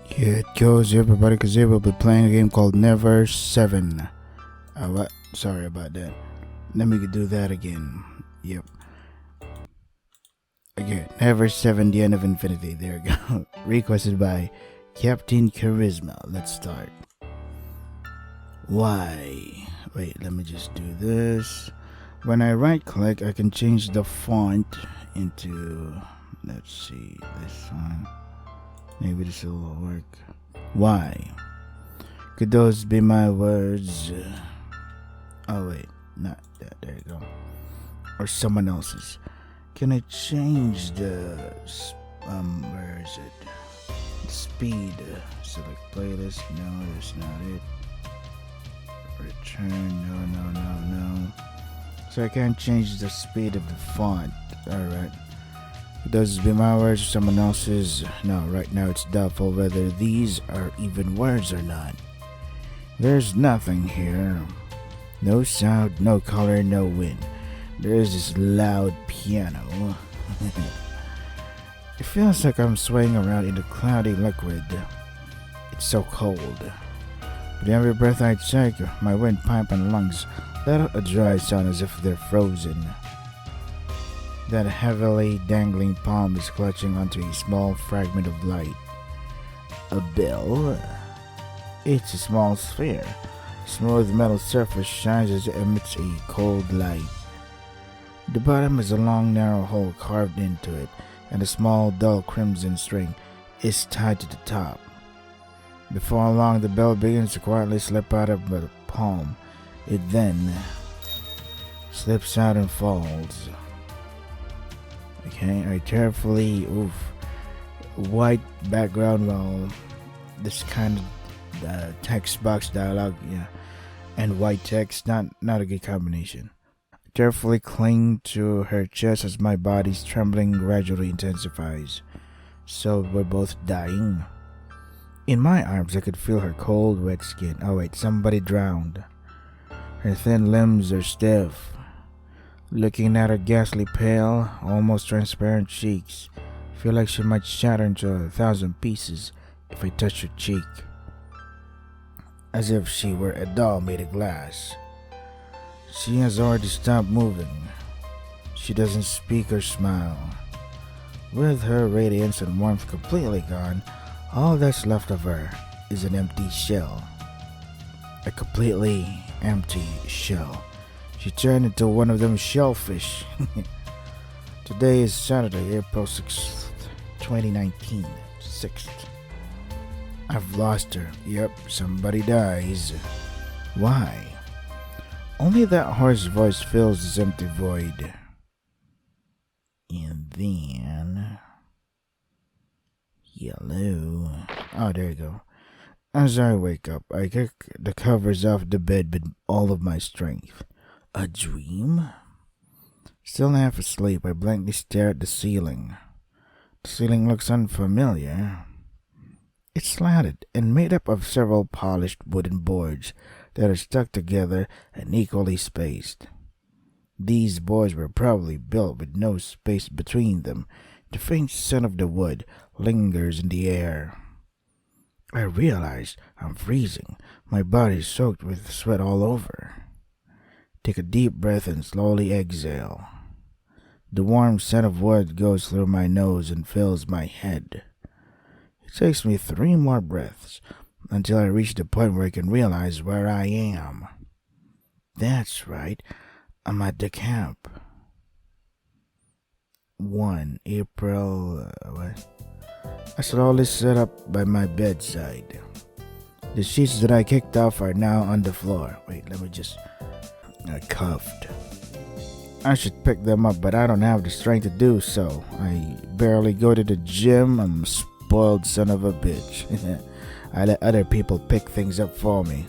Here it goes, everybody, because here we'll be playing a game called Never 7. What? Sorry about that. Let me do that again. Yep. Again, Never 7, the end of infinity. There we go. Requested by Captain Charisma. Let's start. Why? Wait, let me just do this. When I right click, I can change the font into, let's see, this one. Maybe this will work. Why? Could those be my words? Oh wait, not that. There you go. Or someone else's. Can I change the where is it? Speed. Select playlist. No, that's not it. Return. No. So I can't change the speed of the font. Alright. Those be my words or someone else's? No, right now it's doubtful whether these are even words or not. There's nothing here. No sound, no color, no wind. There is this loud piano. It feels like I'm swaying around in the cloudy liquid. It's so cold. With every breath I take, my windpipe and lungs let out a dry sound as if they're frozen. That heavily dangling palm is clutching onto a small fragment of light. A bell? It's a small sphere. Smooth metal surface shines as it emits a cold light. The bottom is a long narrow hole carved into it, and a small dull crimson string is tied to the top. Before long, the bell begins to quietly slip out of the palm. It then slips out and falls. Okay, I carefully, white background, well, this kind of text box dialogue, yeah, and white text, not a good combination. I carefully cling to her chest as my body's trembling gradually intensifies. So we're both dying. In my arms, I could feel her cold, wet skin. Oh wait, somebody drowned. Her thin limbs are stiff. Looking at her ghastly pale, almost transparent cheeks, I feel like she might shatter into 1,000 pieces if I touched her cheek. As if she were a doll made of glass. She has already stopped moving. She doesn't speak or smile. With her radiance and warmth completely gone, all that's left of her is an empty shell. A completely empty shell. She turned into one of them shellfish. Today is Saturday, April 6th, 2019. 6th. I've lost her. Yep, somebody dies. Why? Only that hoarse voice fills this empty void. And then... Hello. Oh, there you go. As I wake up, I kick the covers off the bed with all of my strength. A dream? Still half asleep, I blankly stare at the ceiling. The ceiling looks unfamiliar. It's slanted and made up of several polished wooden boards that are stuck together and equally spaced. These boards were probably built with no space between them. The faint scent of the wood lingers in the air. I realize I'm freezing. My body is soaked with sweat all over. Take a deep breath and slowly exhale. The warm scent of wood goes through my nose and fills my head. It takes me 3 more breaths until I reach the point where I can realize where I am. That's right, I'm at the camp. 1 April, what? I slowly sit up by my bedside. The sheets that I kicked off are now on the floor. Wait, I coughed. I should pick them up, but I don't have the strength to do so. I barely go to the gym. I'm a spoiled son of a bitch. I let other people pick things up for me.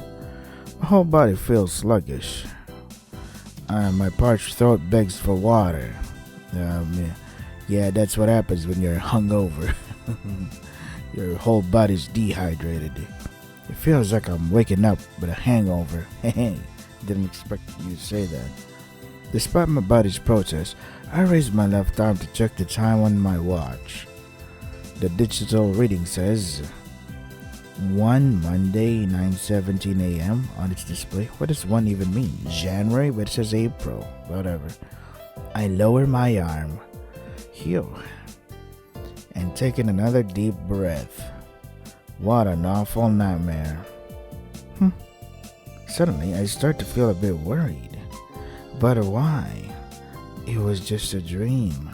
My whole body feels sluggish. My parched throat begs for water. Yeah, that's what happens when you're hungover. Your whole body's dehydrated. It feels like I'm waking up with a hangover. Didn't expect you to say that. Despite my body's protest, I raised my left arm to check the time on my watch. The digital reading says 1 Monday, 9:17 a.m. on its display. What does 1 even mean? January, but it says April. Whatever. I lower my arm. Phew. And taking another deep breath. What an awful nightmare. Suddenly, I start to feel a bit worried. But why? It was just a dream.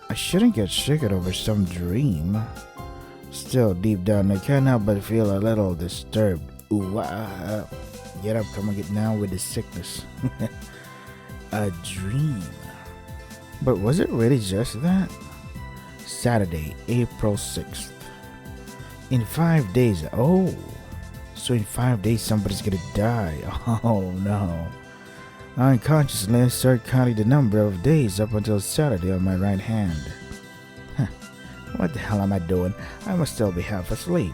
I shouldn't get triggered over some dream. Still, deep down, I can't help but feel a little disturbed. Ooh, get up, come on, get down with the sickness. A dream. But was it really just that? Saturday, April 6th. In 5 days, so in 5 days somebody's gonna die. Oh no. Unconsciously, I start counting the number of days up until Saturday on my right hand. What the hell am I doing? I must still be half asleep.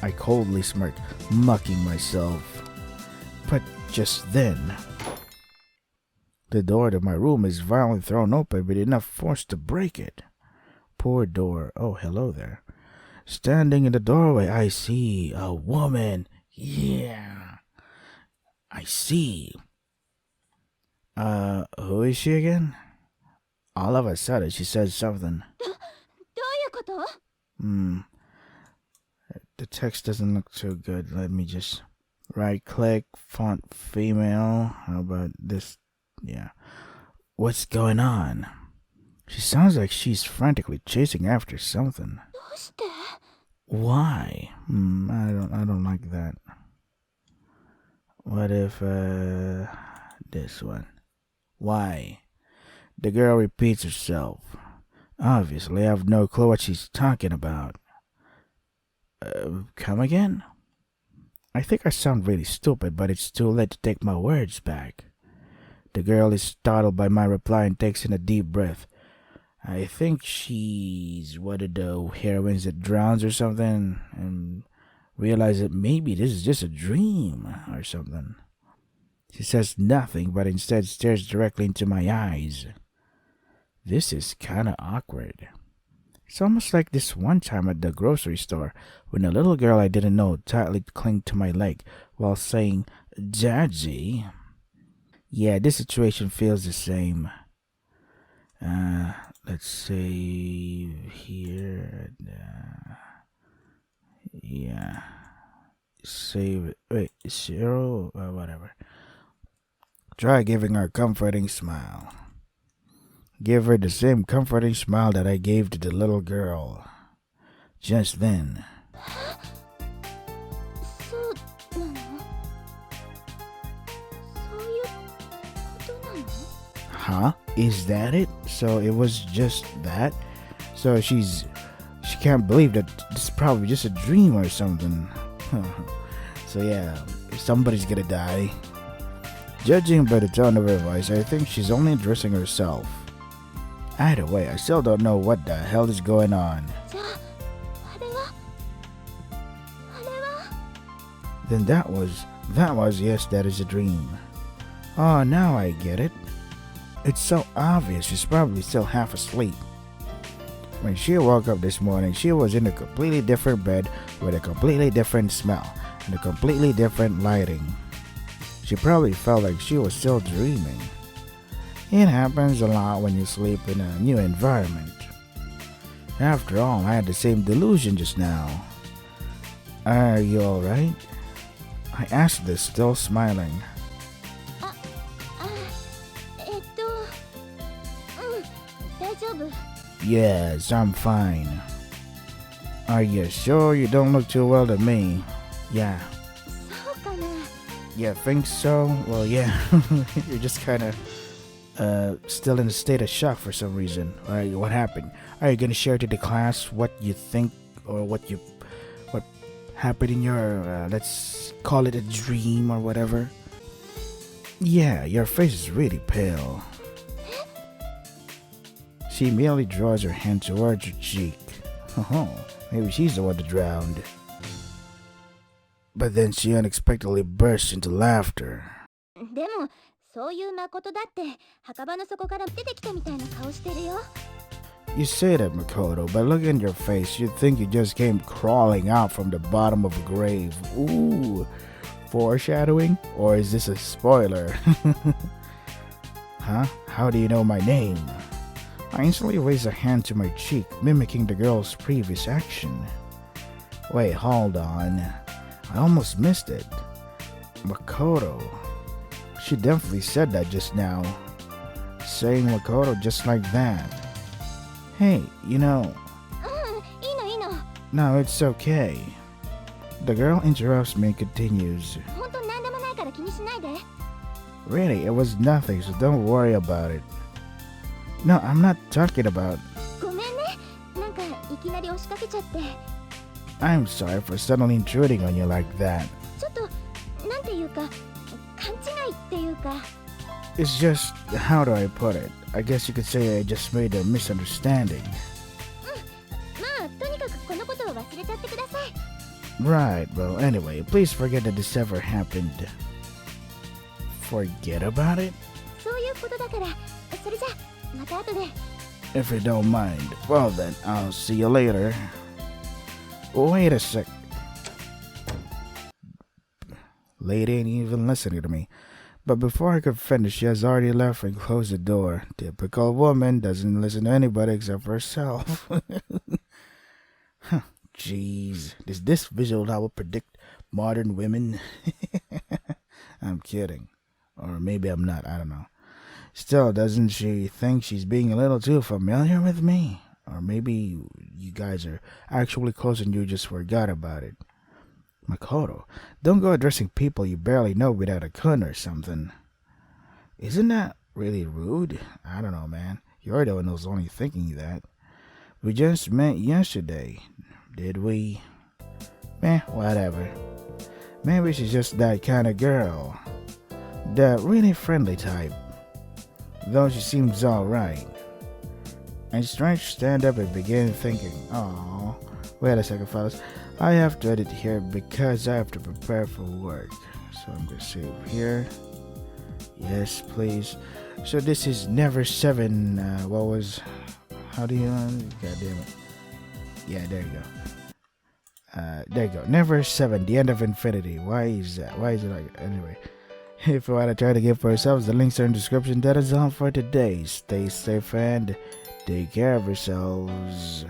I coldly smirk, mocking myself. But just then, the door to my room is violently thrown open with enough force to break it. Poor door. Oh, hello there. Standing in the doorway, I see a woman. Yeah. I see. Who is she again? All of a sudden, she says something. The text doesn't look too good. Let me just right-click, font female. How about this? Yeah. What's going on? She sounds like she's frantically chasing after something. Why? I don't like that. What if, this one? Why? The girl repeats herself. Obviously, I have no clue what she's talking about. Come again? I think I sound really stupid, but it's too late to take my words back. The girl is startled by my reply and takes in a deep breath. I think she's one of the heroines that drowns or something, and realizes that maybe this is just a dream or something. She says nothing, but instead stares directly into my eyes. This is kinda awkward. It's almost like this one time at the grocery store when a little girl I didn't know tightly clung to my leg while saying, "Daddy." Yeah, this situation feels the same. Let's say here. Yeah. Save it. Wait, 0? Whatever. Try giving her a comforting smile. Give her the same comforting smile that I gave to the little girl. Just then. Huh? Is that it? So it was just that? So she can't believe that this is probably just a dream or something. So yeah, somebody's gonna die. Judging by the tone of her voice, I think she's only addressing herself. Either way, I still don't know what the hell is going on. Then that was, yes, that is a dream. Oh, now I get it. It's so obvious she's probably still half asleep. When she woke up this morning, she was in a completely different bed with a completely different smell and a completely different lighting. She probably felt like she was still dreaming. It happens a lot when you sleep in a new environment. After all, I had the same delusion just now. Are you alright? I asked this, still smiling. Yes, I'm fine. Are you sure? You don't look too well to me. Yeah. Yeah, think so? Well, yeah. You're just kinda still in a state of shock for some reason. Alright, what happened? Are you gonna share to the class what you think or what happened in your let's call it a dream or whatever? Yeah, your face is really pale. She immediately draws her hand towards her cheek. Oh, maybe she's the one that drowned. But then she unexpectedly bursts into laughter. You say that, Makoto, but look in your face. You'd think you just came crawling out from the bottom of a grave. Ooh, foreshadowing? Or is this a spoiler? Huh? How do you know my name? I instantly raised a hand to my cheek, mimicking the girl's previous action. Wait, hold on. I almost missed it. Makoto. She definitely said that just now. Saying Makoto just like that. Hey, you know... No, it's okay. The girl interrupts me and continues. Really, it was nothing, so don't worry about it. No, I'm not talking about... I'm sorry for suddenly intruding on you like that. It's just, how do I put it? I guess you could say I just made a misunderstanding. Right, well, anyway, please forget that this ever happened. Forget about it? If you don't mind, well then, I'll see you later. Wait a sec. Lady ain't even listening to me. But before I could finish, she has already left and closed the door. Typical woman, doesn't listen to anybody except for herself. Huh, jeez. Does this visual novel predict modern women? I'm kidding. Or maybe I'm not, I don't know. Still, doesn't she think she's being a little too familiar with me? Or maybe you guys are actually close and you just forgot about it. Makoto, don't go addressing people you barely know without a kun or something. Isn't that really rude? I don't know, man. You're the one who's only thinking that. We just met yesterday, did we? Whatever. Maybe she's just that kind of girl. That really friendly type. Though she seems alright. I tried to stand up and begin thinking, oh, wait a second, fellas. I have to edit here because I have to prepare for work. So I'm going to save here. Yes, please. So this is Never 7. How do you... God damn it. Yeah, there you go. There you go. Never 7, the end of infinity. Why is that? Why is it like... Anyway. If you want to try to get for yourselves, the links are in the description. That is all for today. Stay safe and take care of yourselves.